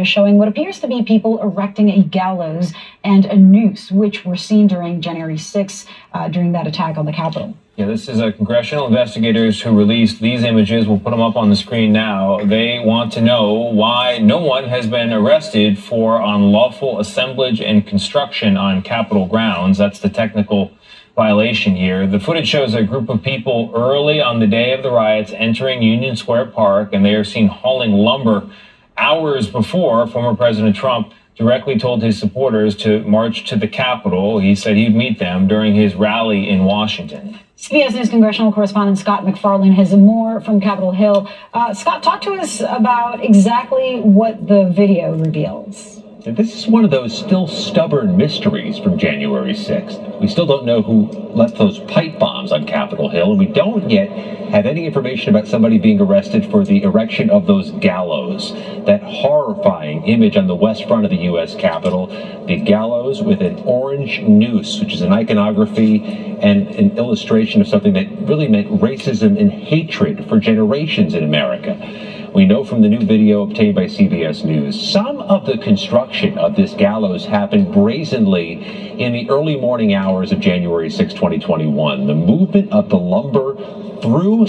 video showing what appears to be people erecting a gallows and a noose, which were seen during January 6th during that attack on the Capitol. Yeah, this is congressional investigators who released these images. We'll put them up on the screen now. They want to know why no one has been arrested for unlawful assemblage and construction on Capitol grounds. That's the technical violation here. The footage shows a group of people early on the day of the riots entering Union Square Park, and they are seen hauling lumber hours before former President Trump directly told his supporters to march to the Capitol. He said he'd meet them during his rally in Washington. CBS News congressional correspondent Scott McFarlane has more from Capitol Hill. Scott, talk to us about exactly what the video reveals. This is one of those still stubborn mysteries from January 6th. We still don't know who left those pipe bombs on Capitol Hill, and we don't yet have any information about somebody being arrested for the erection of those gallows. That horrifying image on the west front of the U.S. Capitol, the gallows with an orange noose, which is an iconography and an illustration of something that really meant racism and hatred for generations in America. We know from the new video obtained by CBS News, some of the construction of this gallows happened brazenly in the early morning hours of January 6, 2021. The movement of the lumber through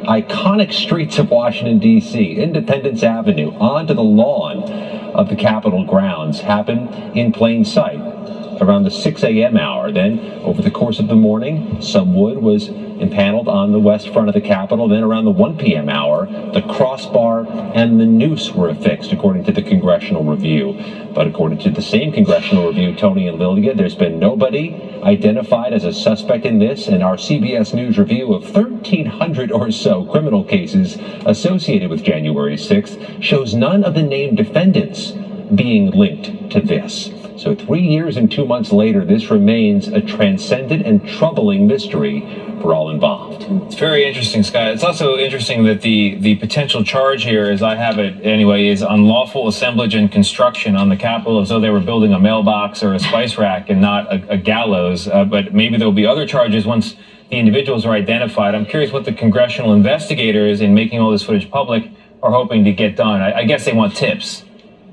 iconic streets of Washington, D.C., Independence Avenue, onto the lawn of the Capitol grounds happened in plain sight around the 6 a.m. hour. Then, over the course of the morning, some wood was impaneled on the west front of the Capitol. Then around the 1 p.m. hour, the crossbar and the noose were affixed, according to the Congressional Review. But according to the same Congressional Review, Tony and Lilia, there's been nobody identified as a suspect in this, and our CBS News review of 1,300 or so criminal cases associated with January 6th shows none of the named defendants being linked to this. So 3 years and 2 months later, this remains a transcendent and troubling mystery for all involved. It's very interesting, Scott. It's also interesting that the potential charge here, as I have it anyway, is unlawful assemblage and construction on the Capitol, as though they were building a mailbox or a spice rack and not a gallows. But maybe there'll be other charges once the individuals are identified. I'm curious what the congressional investigators, in making all this footage public, are hoping to get done. I guess they want tips.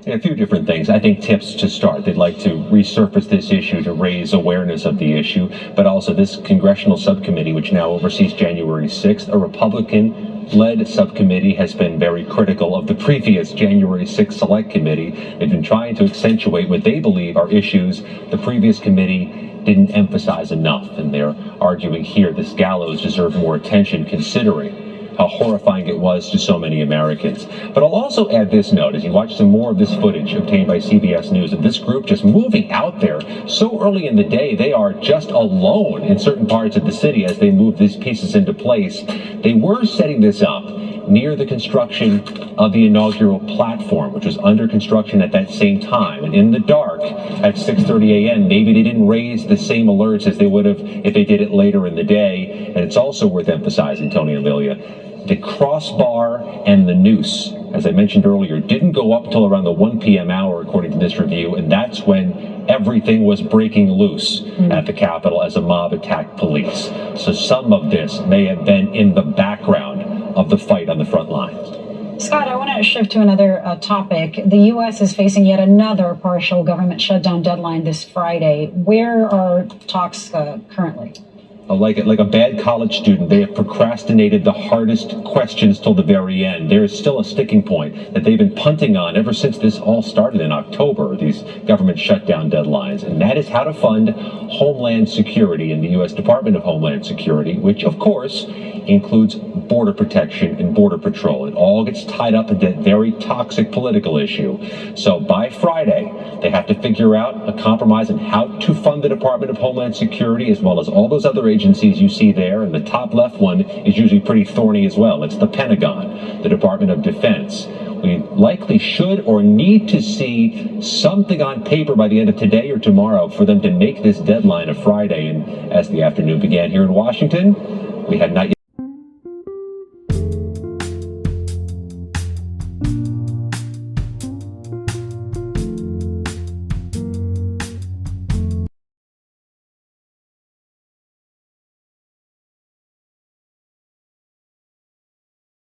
A few different things. I think tips to start. They'd like to resurface this issue to raise awareness of the issue, but also this congressional subcommittee, which now oversees January 6th, a Republican-led subcommittee, has been very critical of the previous January 6th Select Committee. They've been trying to accentuate what they believe are issues the previous committee didn't emphasize enough, and they're arguing here this gallows deserved more attention, considering how horrifying it was to so many Americans. But I'll also add this note, as you watch some more of this footage obtained by CBS News of this group just moving out there so early in the day. They are just alone in certain parts of the city as they move these pieces into place. They were setting this up near the construction of the inaugural platform, which was under construction at that same time. And in the dark at 6:30 a.m., maybe they didn't raise the same alerts as they would have if they did it later in the day. And it's also worth emphasizing, Tony and Lilia, the crossbar and the noose, as I mentioned earlier, didn't go up until around the 1 p.m. hour, according to this review, and that's when everything was breaking loose at the Capitol as a mob attacked police. So some of this may have been in the background of the fight on the front lines. Scott, I want to shift to another topic. The U.S. is facing yet another partial government shutdown deadline this Friday. Where are talks currently? Like a bad college student, they have procrastinated the hardest questions till the very end. There is still a sticking point that they've been punting on ever since this all started in October, these government shutdown deadlines, and that is how to fund Homeland Security in the U.S. Department of Homeland Security, which, of course, includes border protection and border patrol. It all gets tied up in that very toxic political issue. So by Friday, they have to figure out a compromise on how to fund the Department of Homeland Security, as well as all those other agencies you see there. And the top left one is usually pretty thorny as well. It's the Pentagon, the Department of Defense. We likely should or need to see something on paper by the end of today or tomorrow for them to make this deadline a Friday. And as the afternoon began here in Washington, we had not yet